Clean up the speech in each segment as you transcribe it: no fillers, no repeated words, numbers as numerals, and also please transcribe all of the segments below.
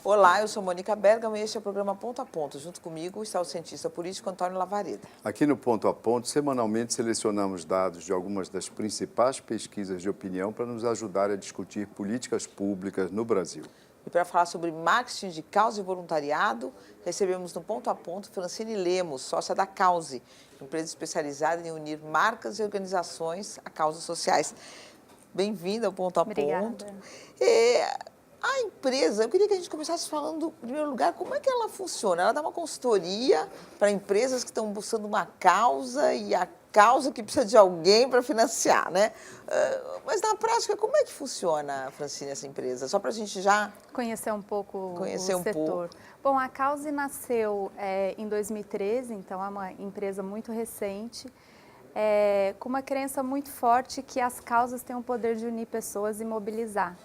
Olá, eu sou Mônica Bergamo e este é o programa Ponto a Ponto. Junto comigo está o cientista político Antônio Lavareda. Aqui no Ponto a Ponto, semanalmente selecionamos dados de algumas das principais pesquisas de opinião para nos ajudar a discutir políticas públicas no Brasil. E para falar sobre marketing de causa e voluntariado, recebemos no Ponto a Ponto Francine Lemos, sócia da Cause, empresa especializada em unir marcas e organizações a causas sociais. Bem-vinda ao Ponto a Ponto. Obrigada. A empresa, eu queria que a gente começasse falando, em primeiro lugar, como é que ela funciona? Ela dá uma consultoria para empresas que estão buscando uma causa e a causa que precisa de alguém para financiar, né? Mas na prática, como é que funciona, Francine, essa empresa? Só para a gente já conhecer um pouco o setor. Pouco. Bom, a Cause nasceu em 2013, então é uma empresa muito recente, com uma crença muito forte que as causas têm o poder de unir pessoas e mobilizar.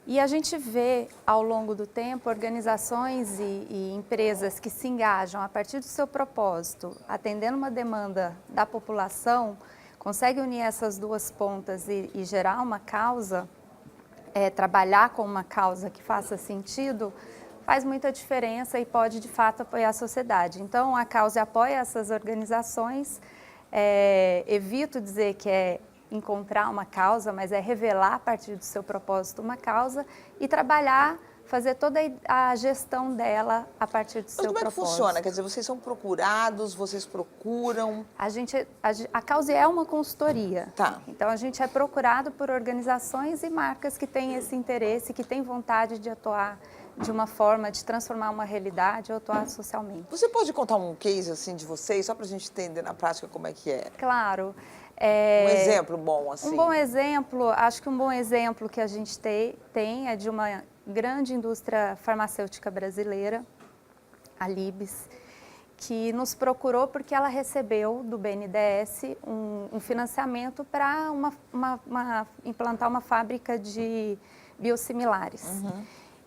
E a gente vê, ao longo do tempo, organizações e empresas que se engajam a partir do seu propósito, atendendo uma demanda da população, conseguem unir essas duas pontas e gerar uma causa, trabalhar com uma causa que faça sentido, faz muita diferença e pode, de fato, apoiar a sociedade. Então, a Cause apoia essas organizações, evito dizer que é encontrar uma causa, mas é revelar a partir do seu propósito uma causa e trabalhar, fazer toda a gestão dela a partir do seu propósito. Mas como é que funciona? Quer dizer, vocês são procurados, vocês procuram? A Cause é uma consultoria. Tá. Então, a gente é procurado por organizações e marcas que têm esse interesse, que têm vontade de atuar de uma forma de transformar uma realidade ou atuar socialmente. Você pode contar um case assim de vocês, só para a gente entender na prática como é que é? Claro. Um exemplo bom, assim. Um bom exemplo, acho que um bom exemplo que a gente tem é de uma grande indústria farmacêutica brasileira, a Libs, que nos procurou porque ela recebeu do BNDES um financiamento para implantar uma fábrica de biosimilares. Uhum.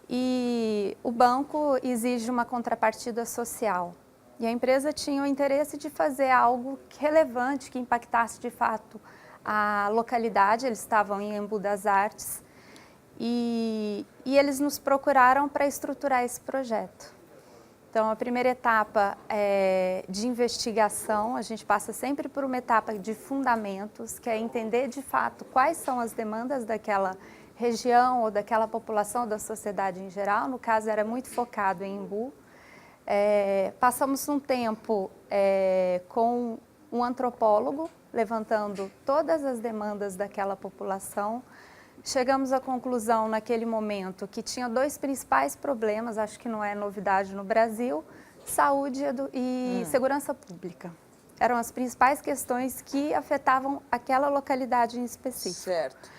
E o banco exige uma contrapartida social. E a empresa tinha o interesse de fazer algo relevante, que impactasse de fato a localidade. Eles estavam em Embu das Artes e eles nos procuraram para estruturar esse projeto. Então, a primeira etapa de investigação, a gente passa sempre por uma etapa de fundamentos, que é entender de fato quais são as demandas daquela região ou daquela população, da sociedade em geral. No caso, era muito focado em Embu. Passamos um tempo com um antropólogo, levantando todas as demandas daquela população. Chegamos à conclusão, naquele momento, que tinha dois principais problemas, acho que não é novidade no Brasil: saúde e segurança pública. Eram as principais questões que afetavam aquela localidade em específico. Certo.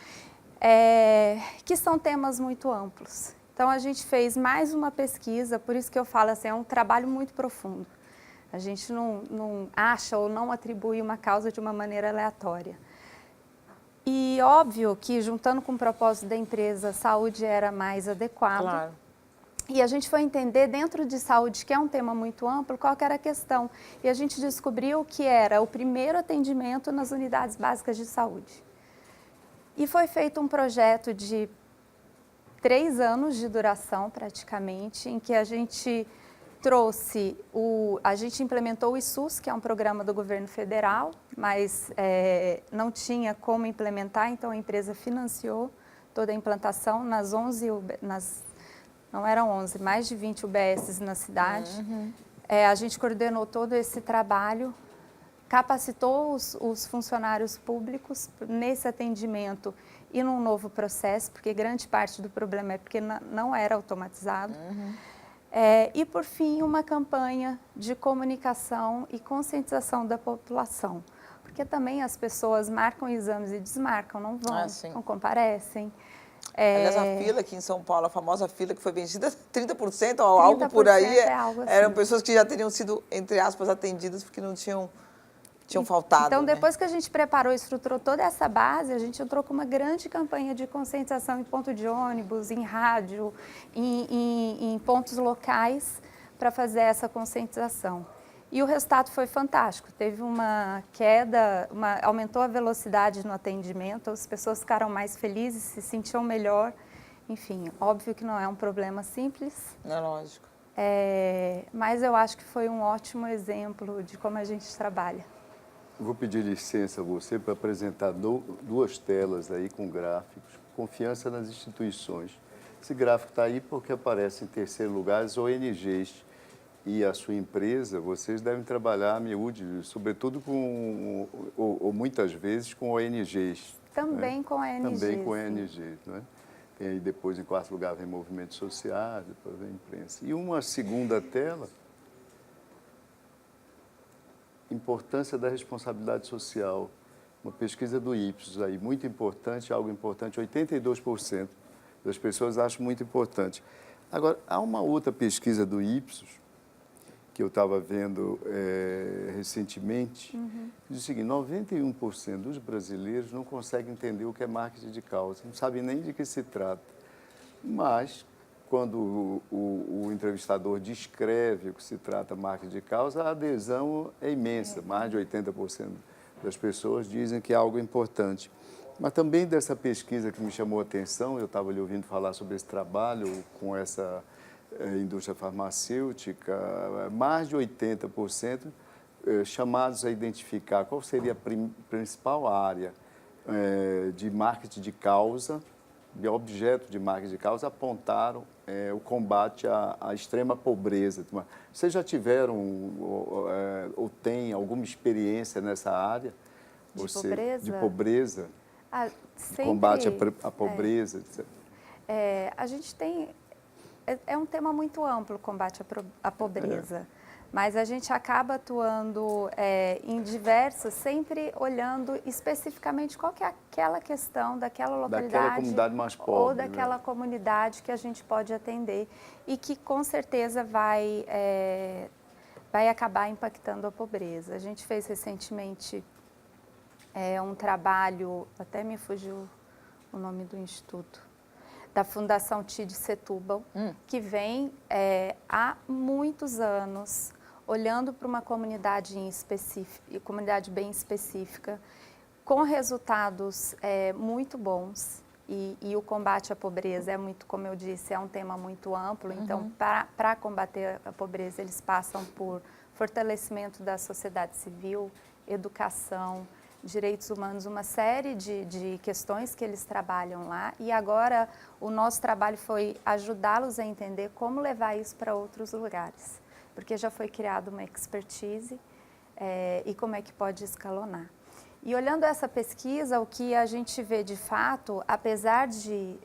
Que são temas muito amplos. Então, a gente fez mais uma pesquisa, por isso que eu falo assim, é um trabalho muito profundo. A gente não acha ou não atribui uma causa de uma maneira aleatória. E óbvio que, juntando com o propósito da empresa, saúde era mais adequado. Claro. E a gente foi entender, dentro de saúde, que é um tema muito amplo, qual que era a questão. E a gente descobriu que era o primeiro atendimento nas unidades básicas de saúde. E foi feito um projeto de 3 anos de duração, praticamente, em que a gente implementou o ISUS, que é um programa do governo federal, mas não tinha como implementar, então a empresa financiou toda a implantação nas 11, não eram 11, mais de 20 UBSs na cidade. Uhum. A gente coordenou todo esse trabalho, capacitou os funcionários públicos nesse atendimento e num novo processo, porque grande parte do problema é porque não era automatizado. Uhum. E, por fim, uma campanha de comunicação e conscientização da população, porque também as pessoas marcam exames e desmarcam, não vão, não comparecem. Aliás, a fila aqui em São Paulo, a famosa fila que foi vencida, 30% ou algo por aí, algo assim. Eram pessoas que já teriam sido, entre aspas, atendidas porque não tinham faltado. Então, né? depois que a gente preparou e estruturou toda essa base, a gente entrou com uma grande campanha de conscientização em ponto de ônibus, em rádio, em pontos locais, para fazer essa conscientização. E o resultado foi fantástico. Teve uma queda, aumentou a velocidade no atendimento, as pessoas ficaram mais felizes, se sentiam melhor. Enfim, óbvio que não é um problema simples, É lógico. mas eu acho que foi um ótimo exemplo de como a gente trabalha. Vou pedir licença a você para apresentar duas telas aí com gráficos. Confiança nas instituições. Esse gráfico está aí porque aparece em terceiro lugar as ONGs. E a sua empresa, vocês devem trabalhar a miúde, sobretudo com, ou muitas vezes, com ONGs. Também né? com ONGs. Também com sim. ONGs, não é? Tem aí depois, em quarto lugar, vem movimentos sociais, depois vem imprensa. E uma segunda tela, importância da responsabilidade social. Uma pesquisa do Ipsos aí, muito importante, algo importante, 82% das pessoas acham muito importante. Agora, há uma outra pesquisa do Ipsos, que eu estava vendo recentemente, que diz o seguinte, 91% dos brasileiros não conseguem entender o que é marketing de causa, não sabem nem de que se trata. Mas, quando o entrevistador descreve o que se trata marketing de causa, a adesão é imensa, mais de 80% das pessoas dizem que é algo importante. Mas também dessa pesquisa que me chamou a atenção, eu estava lhe ouvindo falar sobre esse trabalho com essa indústria farmacêutica, mais de 80% chamados a identificar qual seria a principal área de marketing de causa, de objeto de marketing de causa, apontaram o combate à extrema pobreza. Vocês já tiveram ou têm alguma experiência nessa área? Pobreza? De pobreza, Sempre, combate à pobreza, etc. A gente tem... É um tema muito amplo o combate à pobreza, mas a gente acaba atuando em diversos, sempre olhando especificamente qual que é aquela questão daquela localidade daquela comunidade mais pobre, ou daquela comunidade que a gente pode atender e que com certeza vai acabar impactando a pobreza. A gente fez recentemente um trabalho, até me fugiu o nome do instituto, da Fundação TID Setúbal, que vem há muitos anos olhando para uma comunidade comunidade bem específica, com resultados muito bons. E o combate à pobreza é muito, como eu disse, é um tema muito amplo. Então, para combater a pobreza, eles passam por fortalecimento da sociedade civil, educação, direitos humanos, uma série de questões que eles trabalham lá, e agora o nosso trabalho foi ajudá-los a entender como levar isso para outros lugares, porque já foi criada uma expertise e como é que pode escalonar. E olhando essa pesquisa, o que a gente vê de fato, apesar de,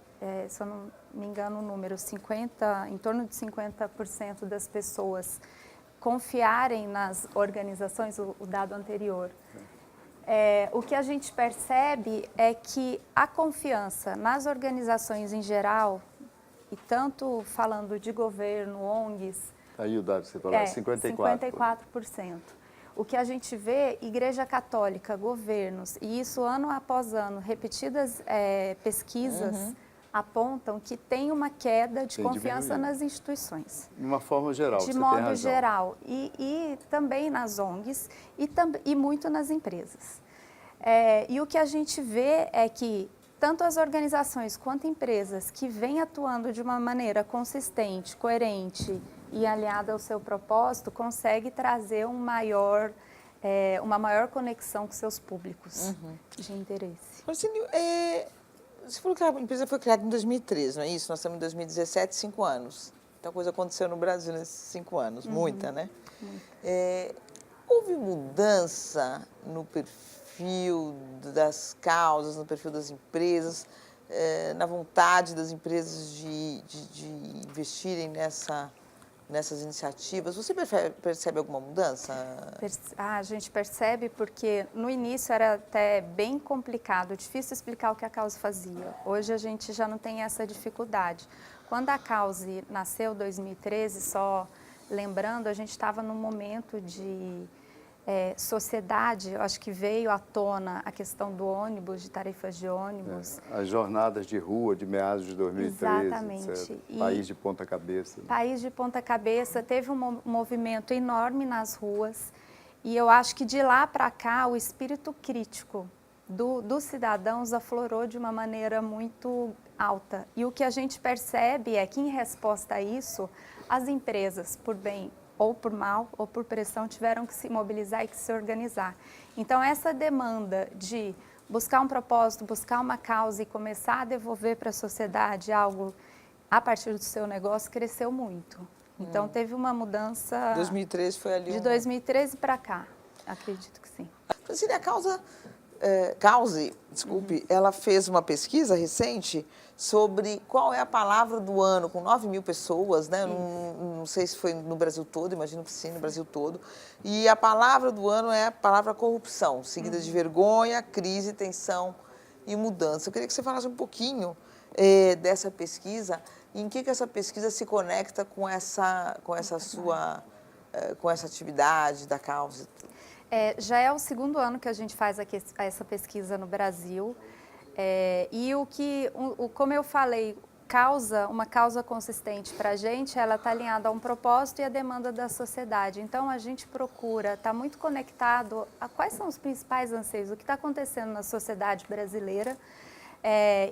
se eu não me engano o número, em torno de 50% das pessoas confiarem nas organizações, o dado anterior, o que a gente percebe é que a confiança nas organizações em geral, e tanto falando de governo, ONGs... Aí o dado que você falou, 54%. 54%. O que a gente vê, Igreja Católica, governos, e isso ano após ano, repetidas pesquisas apontam que tem uma queda de confiança nas instituições. De uma forma geral, de modo geral. E também nas ONGs e muito nas empresas. E o que a gente vê é que tanto as organizações quanto empresas que vêm atuando de uma maneira consistente, coerente e aliada ao seu propósito, conseguem trazer uma maior conexão com seus públicos de interesse. Marcílio, você falou que a empresa foi criada em 2013, não é isso? Nós estamos em 2017, 5 anos. Muita coisa aconteceu no Brasil nesses 5 anos, muita, né? Houve mudança no perfil das causas, no perfil das empresas, na vontade das empresas de investirem nessas iniciativas? Você percebe alguma mudança? A gente percebe porque no início era até bem complicado, difícil explicar o que a Cause fazia. Hoje a gente já não tem essa dificuldade. Quando a Cause nasceu em 2013, só lembrando, a gente estava num momento de sociedade, eu acho que veio à tona a questão do ônibus, de tarifas de ônibus. As jornadas de rua de meados de 2013, exatamente. etc. País de ponta cabeça. Né? País de ponta cabeça, teve um movimento enorme nas ruas e eu acho que de lá para cá o espírito crítico dos cidadãos aflorou de uma maneira muito alta. E o que a gente percebe é que, em resposta a isso, as empresas, por bem ou por mal ou por pressão, tiveram que se mobilizar e que se organizar. Então, essa demanda de buscar um propósito, buscar uma causa e começar a devolver para a sociedade algo a partir do seu negócio cresceu muito. Então, teve uma mudança 2013 foi ali de 2013 para cá, acredito que sim. Francine, a Cause, desculpe, ela fez uma pesquisa recente sobre qual é a palavra do ano, com 9.000 pessoas, né? Não sei se foi no Brasil todo, imagino que sim, no Brasil todo. E a palavra do ano é a palavra corrupção, seguida de vergonha, crise, tensão e mudança. Eu queria que você falasse um pouquinho dessa pesquisa e em que essa pesquisa se conecta com essa atividade da Cause. Já é o segundo ano que a gente faz essa pesquisa no Brasil. E como eu falei, uma causa consistente para a gente, ela está alinhada a um propósito e a demanda da sociedade. Então, a gente procura estar muito conectado a quais são os principais anseios, o que está acontecendo na sociedade brasileira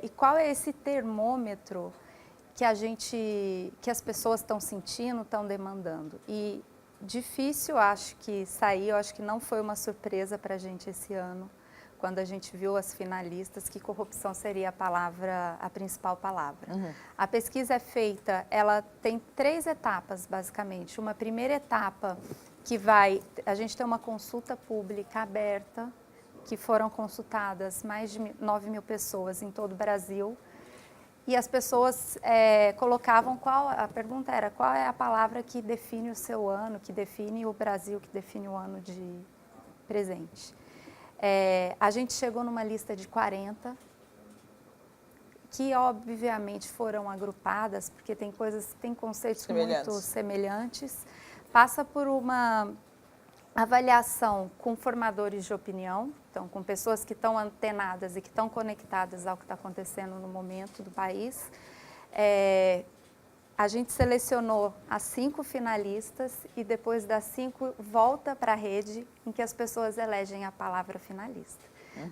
e qual é esse termômetro que as pessoas estão sentindo, estão demandando. E difícil, acho que sair, eu acho que não foi uma surpresa para a gente esse ano, quando a gente viu as finalistas, que corrupção seria a principal palavra. A pesquisa é feita, ela tem 3 etapas, basicamente. Uma primeira etapa a gente tem uma consulta pública aberta, que foram consultadas mais de 9.000 pessoas em todo o Brasil, e as pessoas colocavam a pergunta era qual é a palavra que define o seu ano, que define o Brasil, que define o ano de presente. A gente chegou numa lista de 40, que obviamente foram agrupadas, porque tem conceitos muito semelhantes. Passa por uma avaliação com formadores de opinião, então com pessoas que estão antenadas e que estão conectadas ao que está acontecendo no momento do país. A gente selecionou as 5 finalistas e depois das 5 volta para a rede em que as pessoas elegem a palavra finalista.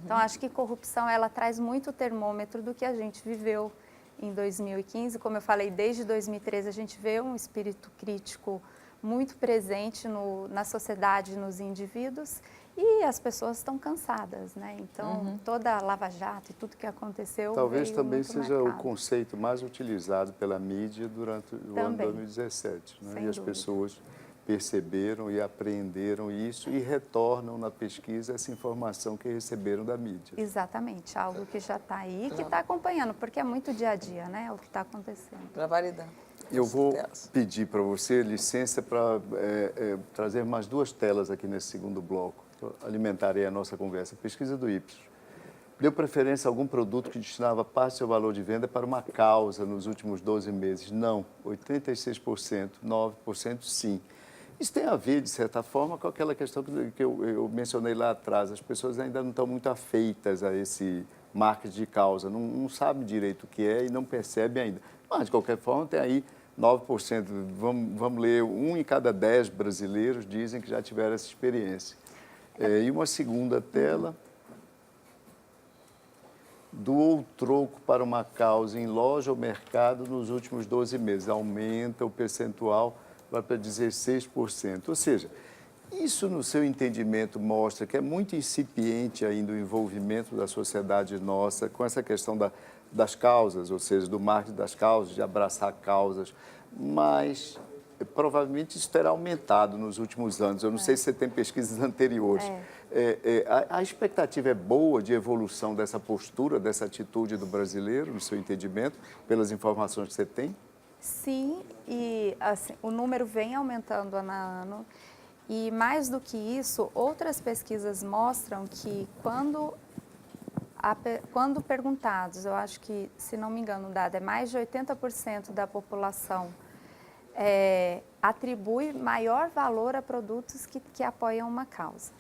Então, acho que corrupção ela traz muito termômetro do que a gente viveu em 2015. Como eu falei, desde 2013 a gente vê um espírito crítico muito presente na sociedade, nos indivíduos, e as pessoas estão cansadas, né? Então, toda a Lava Jato e tudo que aconteceu talvez veio também muito seja marcado. o conceito mais utilizado pela mídia durante o ano Também. 2017. Né? E as dúvida. pessoas perceberam e aprenderam isso e retornam na pesquisa essa informação que receberam da mídia. Exatamente, algo que já está aí, que está acompanhando, porque é muito dia a dia, né? O que está acontecendo. Para validar. Eu vou pedir para você licença para trazer mais 2 telas aqui nesse segundo bloco. Alimentarei a nossa conversa. Pesquisa do Ipsos. Deu preferência a algum produto que destinava parte do seu valor de venda para uma causa nos últimos 12 meses? Não. 86%, 9% sim. Isso tem a ver, de certa forma, com aquela questão que eu mencionei lá atrás. As pessoas ainda não estão muito afeitas a esse marketing de causa, não sabem direito o que é e não percebem ainda. Mas, de qualquer forma, tem aí 9%. Vamos ler, 1 em cada 10 brasileiros dizem que já tiveram essa experiência. E uma segunda tela. Doou troco para uma causa em loja ou mercado nos últimos 12 meses. Aumenta o percentual, vai para 16%. Ou seja, isso, no seu entendimento, mostra que é muito incipiente ainda o envolvimento da sociedade nossa com essa questão das causas, ou seja, do marketing das causas, de abraçar causas, mas provavelmente isso terá aumentado nos últimos anos. Eu não sei se você tem pesquisas anteriores. A expectativa é boa de evolução dessa postura, dessa atitude do brasileiro, no seu entendimento, pelas informações que você tem? Sim, e assim, o número vem aumentando ano a ano. E mais do que isso, outras pesquisas mostram que quando perguntados, eu acho que, se não me engano, o dado é mais de 80% da população atribui maior valor a produtos que apoiam uma causa.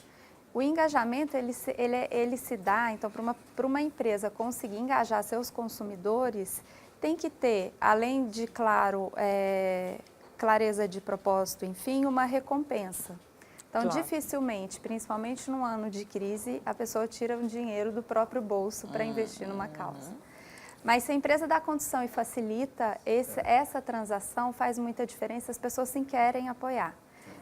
O engajamento, ele se dá, então, para uma empresa conseguir engajar seus consumidores, tem que ter, além de, claro, clareza de propósito, enfim, uma recompensa. Então, Claro. dificilmente, principalmente num ano de crise, a pessoa tira um dinheiro do próprio bolso para investir numa causa. Mas se a empresa dá condição e facilita, essa transação faz muita diferença, as pessoas sim querem apoiar.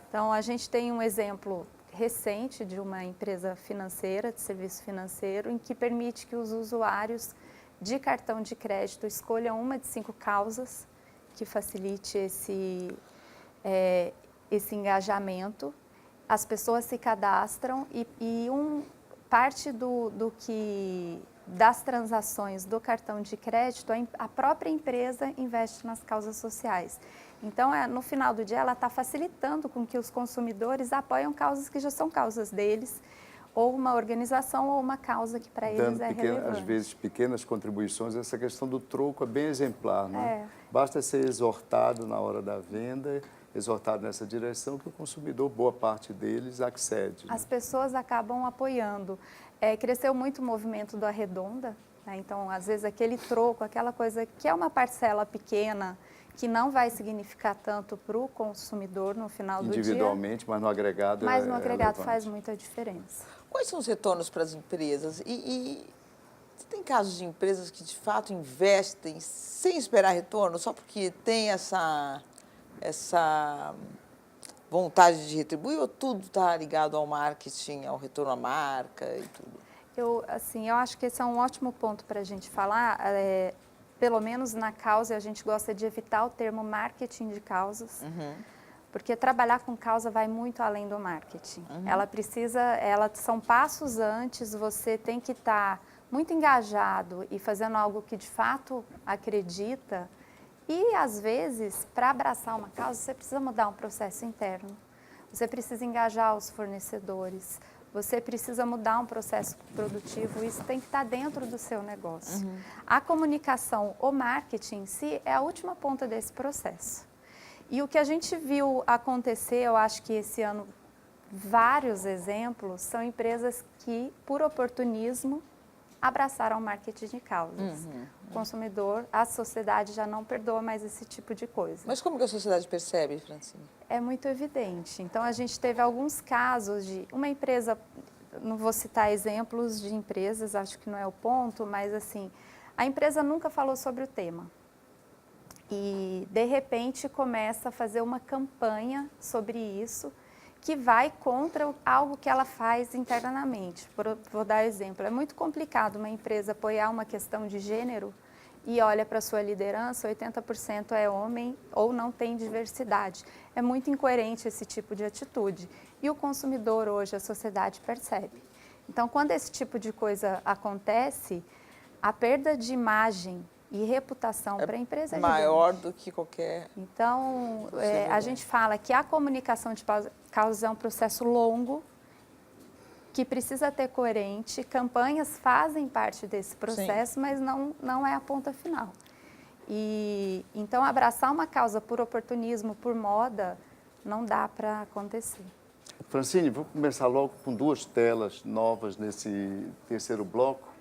Então, a gente tem um exemplo recente de uma empresa financeira, de serviço financeiro, em que permite que os usuários de cartão de crédito escolham uma de 5 causas que facilite esse engajamento. As pessoas se cadastram e parte das transações do cartão de crédito, a própria empresa investe nas causas sociais. Então, no final do dia, ela está facilitando com que os consumidores apoiam causas que já são causas deles, ou uma organização ou uma causa que para eles é relevante. Às vezes, pequenas contribuições, essa questão do troco é bem exemplar, né? É. Basta ser exortado na hora da venda, exortado nessa direção, que o consumidor, boa parte deles, accede. As pessoas acabam apoiando. Cresceu muito o movimento do Arredonda, né? Então, às vezes, aquele troco, aquela coisa que é uma parcela pequena, que não vai significar tanto para o consumidor no final do dia. Individualmente, mas no agregado Mas no agregado relevante. faz muita diferença. Quais são os retornos para as empresas? Você tem casos de empresas que, de fato, investem sem esperar retorno, só porque tem essa vontade de retribuir, ou tudo está ligado ao marketing, ao retorno à marca e tudo? Eu acho que esse é um ótimo ponto para a gente falar. Pelo menos na causa, a gente gosta de evitar o termo marketing de causas, porque trabalhar com causa vai muito além do marketing. São passos antes, você tem que estar muito engajado e fazendo algo que de fato acredita. E, às vezes, para abraçar uma causa, você precisa mudar um processo interno. Você precisa engajar os fornecedores. Você precisa mudar um processo produtivo. Isso tem que estar dentro do seu negócio. A comunicação, o marketing em si, é a última ponta desse processo. E o que a gente viu acontecer, eu acho que esse ano, vários exemplos, são empresas que, por oportunismo, abraçaram o marketing de causas. O consumidor, a sociedade já não perdoa mais esse tipo de coisa. Mas como que a sociedade percebe, Francine? É muito evidente. Então, a gente teve alguns casos de uma empresa, não vou citar exemplos de empresas, acho que não é o ponto, mas assim, a empresa nunca falou sobre o tema. E, de repente, começa a fazer uma campanha sobre isso, que vai contra algo que ela faz internamente. Vou dar exemplo. É muito complicado uma empresa apoiar uma questão de gênero e olha para a sua liderança, 80% é homem ou não tem diversidade. É muito incoerente esse tipo de atitude. E o consumidor hoje, a sociedade percebe. Então, quando esse tipo de coisa acontece, a perda de imagem e reputação para a empresa é maior gigante. do que qualquer... Então, a gente fala que a comunicação de causa é um processo longo, que precisa ter coerente, campanhas fazem parte desse processo, mas não é a ponta final. E, então, abraçar uma causa por oportunismo, por moda, não dá para acontecer. Francine, vou começar logo com 2 telas novas nesse terceiro bloco.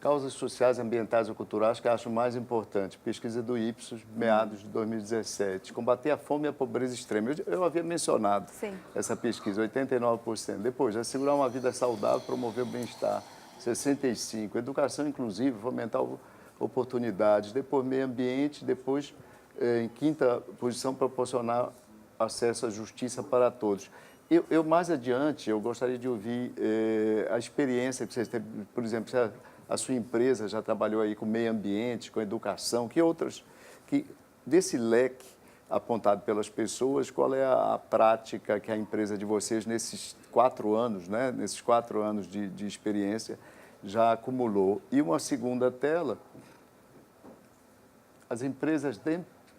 Causas sociais, ambientais ou culturais que eu acho mais importante. Pesquisa do Ipsos, meados de 2017. Combater a fome e a pobreza extrema. Eu havia mencionado essa pesquisa, 89%. Depois, assegurar uma vida saudável, promover o bem-estar, 65%. Educação inclusiva, fomentar oportunidades. Depois, meio ambiente. Depois, em 5ª posição, proporcionar acesso à justiça para todos. Eu mais adiante, eu gostaria de ouvir a experiência que vocês têm, por exemplo, a sua empresa já trabalhou aí com meio ambiente, com educação, que outras, desse leque apontado pelas pessoas, qual é a prática que a empresa de vocês, nesses 4 anos, né, nesses 4 anos de experiência, já acumulou? E uma segunda tela, as empresas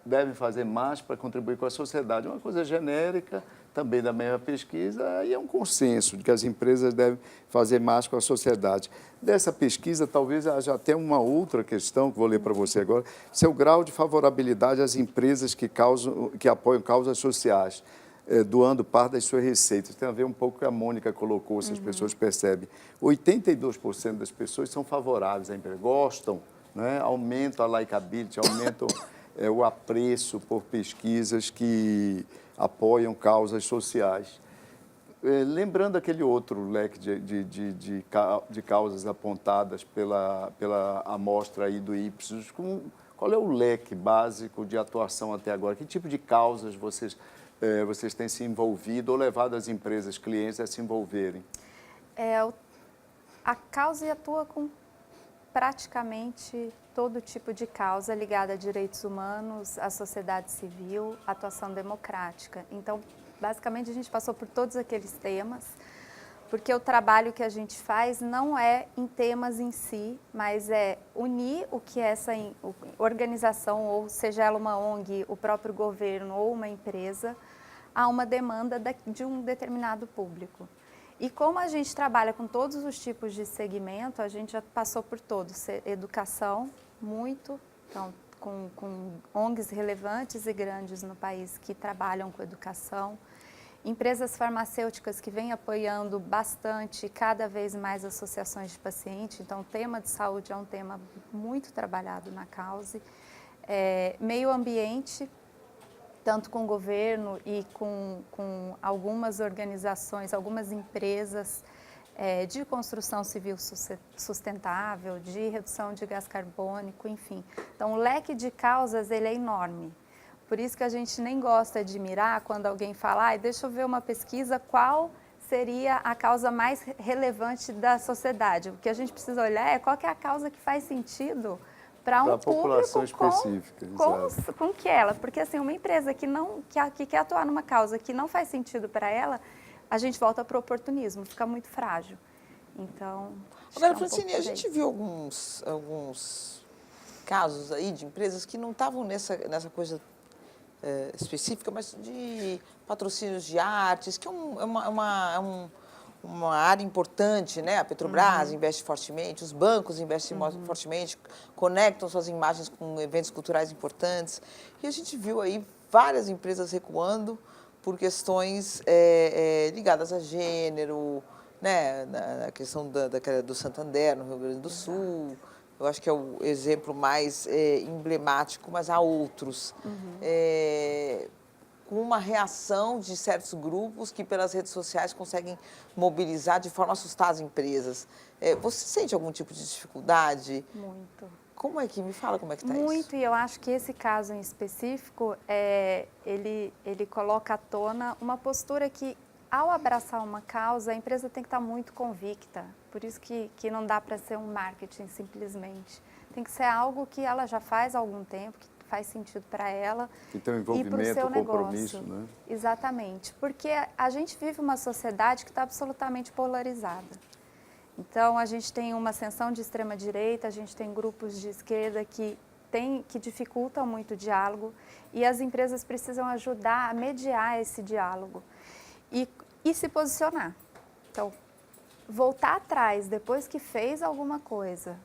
devem fazer mais para contribuir com a sociedade. Uma coisa genérica, também da mesma pesquisa, e é um consenso de que as empresas devem fazer mais com a sociedade. Dessa pesquisa, talvez haja até uma outra questão, que vou ler para você agora, seu grau de favorabilidade às empresas que apoiam causas sociais, doando parte das suas receitas. Tem a ver um pouco com o que a Mônica colocou, se as pessoas percebem. 82% das pessoas são favoráveis à empresa, gostam, né? Aumentam a likability, aumentam o apreço por pesquisas que apoiam causas sociais. lembrando aquele outro leque de causas apontadas pela amostra aí do Ipsos, qual é o leque básico de atuação até agora? Que tipo de causas vocês têm se envolvido ou levado as empresas, clientes a se envolverem? A causa atua com praticamente todo tipo de causa ligada a direitos humanos, à sociedade civil, atuação democrática. Então, basicamente, a gente passou por todos aqueles temas, porque o trabalho que a gente faz não é em temas em si, mas é unir o que essa organização, ou seja ela uma ONG, o próprio governo ou uma empresa, a uma demanda de um determinado público. E como a gente trabalha com todos os tipos de segmento, a gente já passou por todos. Educação, muito, então, com ONGs relevantes e grandes no país que trabalham com educação. Empresas farmacêuticas que vêm apoiando bastante, cada vez mais associações de pacientes. Então, o tema de saúde é um tema muito trabalhado na causa. Meio ambiente, tanto com o governo e com algumas organizações, algumas empresas de construção civil sustentável, de redução de gás carbônico, enfim. Então, o leque de causas ele é enorme. Por isso que a gente nem gosta de mirar quando alguém fala, deixa eu ver uma pesquisa, qual seria a causa mais relevante da sociedade. O que a gente precisa olhar é qual que é a causa que faz sentido para um população específica, com que ela, porque assim, uma empresa que quer atuar numa causa que não faz sentido para ela, a gente volta para o oportunismo, fica muito frágil. Então, agora, Francine, a gente viu alguns casos aí de empresas que não estavam nessa coisa específica, mas de patrocínios de artes, que é uma área importante, né? A Petrobras investe fortemente, os bancos investem fortemente, conectam suas imagens com eventos culturais importantes. E a gente viu aí várias empresas recuando por questões ligadas a gênero, né? Na questão do Santander, no Rio Grande do Sul. Eu acho que é o exemplo mais emblemático, mas há outros. Com uma reação de certos grupos que pelas redes sociais conseguem mobilizar de forma a assustar as empresas. Você sente algum tipo de dificuldade? Muito. Me fala como é que está isso? Muito, e eu acho que esse caso em específico, ele coloca à tona uma postura que, ao abraçar uma causa, a empresa tem que estar muito convicta. Por isso que não dá para ser um marketing simplesmente. Tem que ser algo que ela já faz há algum tempo, que faz sentido para ela e tem um envolvimento, e para o seu compromisso, negócio. Né? Exatamente, porque a gente vive uma sociedade que está absolutamente polarizada. Então, a gente tem uma ascensão de extrema-direita, a gente tem grupos de esquerda que dificultam muito o diálogo e as empresas precisam ajudar a mediar esse diálogo e se posicionar. Então, voltar atrás depois que fez alguma coisa,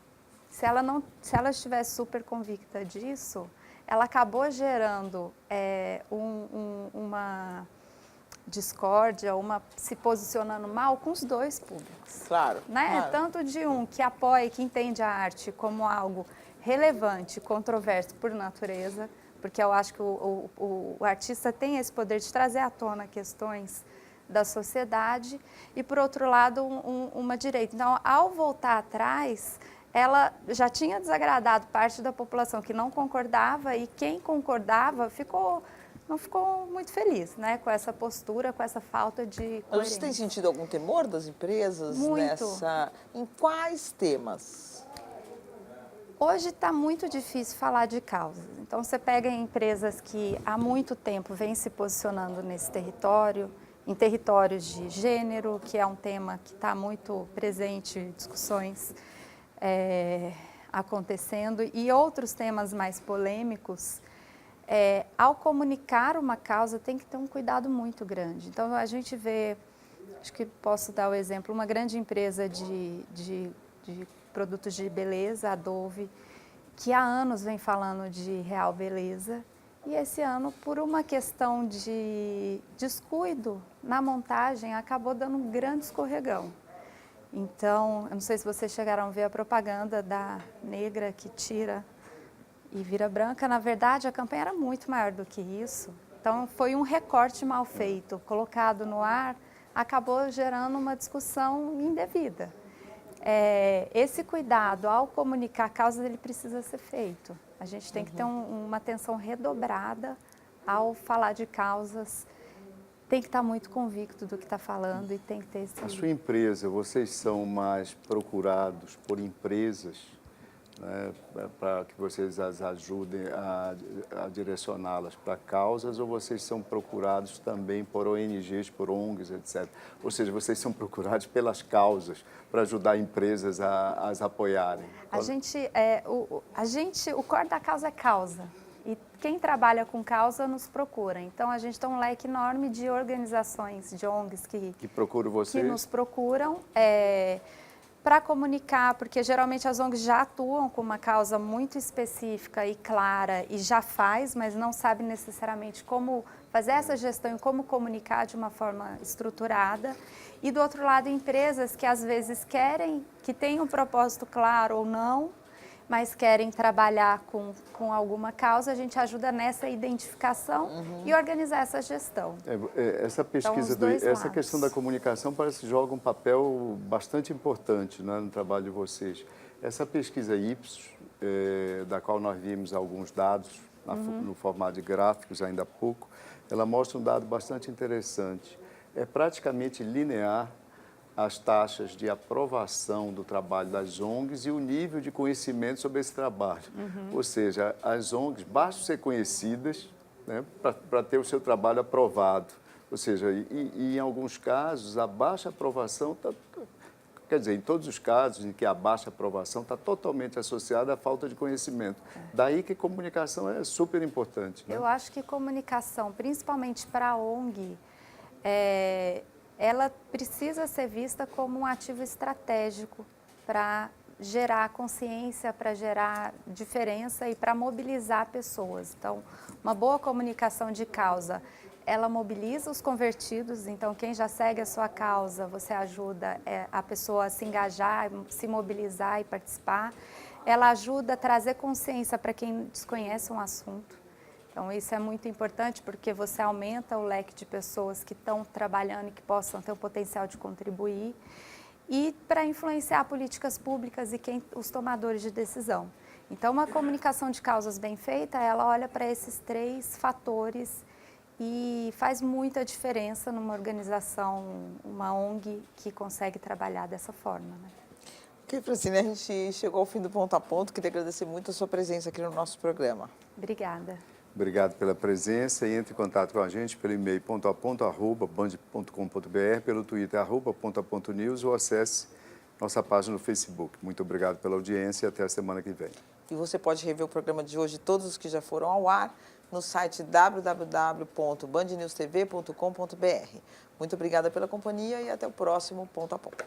se ela estiver super convicta disso, ela acabou gerando uma discórdia, se posicionando mal com os dois públicos. Claro, né? claro. Tanto de um que apoia e que entende a arte como algo relevante, controverso por natureza, porque eu acho que o artista tem esse poder de trazer à tona questões da sociedade, e por outro lado uma direita. Então, ao voltar atrás, ela já tinha desagradado parte da população que não concordava, e quem concordava não ficou muito feliz, né, com essa postura, com essa falta de coerência. Mas você tem sentido algum temor das empresas Muito. em quais temas? Hoje está muito difícil falar de causas. Então, você pega empresas que há muito tempo vêm se posicionando nesse território, em territórios de gênero, que é um tema que está muito presente, discussões acontecendo, e outros temas mais polêmicos. Ao comunicar uma causa, tem que ter um cuidado muito grande. Então, a gente vê, acho que posso dar o exemplo, uma grande empresa de produtos de beleza, a Dove, que há anos vem falando de real beleza, e esse ano, por uma questão de descuido na montagem, acabou dando um grande escorregão. Então, eu não sei se vocês chegaram a ver a propaganda da negra que tira e vira branca. Na verdade, a campanha era muito maior do que isso. Então, foi um recorte mal feito, colocado no ar acabou gerando uma discussão indevida. Esse cuidado ao comunicar causas, ele precisa ser feito. A gente tem que ter uma atenção redobrada ao falar de causas, tem que estar muito convicto do que está falando e tem que ter esse... A sua empresa, vocês são mais procurados por empresas, né, para que vocês as ajudem a direcioná-las para causas, ou vocês são procurados também por ONGs, por ONGs, etc. Ou seja, vocês são procurados pelas causas para ajudar empresas a as apoiarem? O core da causa é causa. E quem trabalha com causa nos procura. Então, a gente tem um leque enorme de organizações, de ONGs que procuram vocês? Que nos procuram para comunicar, porque geralmente as ONGs já atuam com uma causa muito específica e clara e já faz, mas não sabe necessariamente como fazer essa gestão e como comunicar de uma forma estruturada. E do outro lado, empresas que às vezes querem, que têm um propósito claro ou não, mas querem trabalhar com alguma causa, a gente ajuda nessa identificação e organizar essa gestão. Essa pesquisa, então, essa questão da comunicação parece que joga um papel bastante importante, né, no trabalho de vocês. Essa pesquisa Ipsos, da qual nós vimos alguns dados no formato de gráficos ainda há pouco, ela mostra um dado bastante interessante. É praticamente linear as taxas de aprovação do trabalho das ONGs e o nível de conhecimento sobre esse trabalho. Ou seja, as ONGs bastam ser conhecidas, né, para ter o seu trabalho aprovado. Ou seja, em alguns casos, a baixa aprovação quer dizer, em todos os casos em que a baixa aprovação está totalmente associada à falta de conhecimento. Daí que comunicação é super importante, né? Eu acho que comunicação, principalmente para a ONG, ela precisa ser vista como um ativo estratégico para gerar consciência, para gerar diferença e para mobilizar pessoas. Então, uma boa comunicação de causa, ela mobiliza os convertidos, então quem já segue a sua causa, você ajuda a pessoa a se engajar, se mobilizar e participar. Ela ajuda a trazer consciência para quem desconhece um assunto. Então, isso é muito importante porque você aumenta o leque de pessoas que estão trabalhando e que possam ter o potencial de contribuir e para influenciar políticas públicas e os tomadores de decisão. Então, uma comunicação de causas bem feita, ela olha para esses 3 fatores e faz muita diferença numa organização, uma ONG que consegue trabalhar dessa forma, né? Ok, Francine, a gente chegou ao fim do Ponto a Ponto. Queria agradecer muito a sua presença aqui no nosso programa. Obrigada. Obrigado pela presença e entre em contato com a gente pelo e-mail pontoaponto@band.com.br, pelo Twitter @pontoapontonews ou acesse nossa página no Facebook. Muito obrigado pela audiência e até a semana que vem. E você pode rever o programa de hoje, todos os que já foram ao ar, no site www.bandnewstv.com.br. Muito obrigada pela companhia e até o próximo Ponto a Ponto.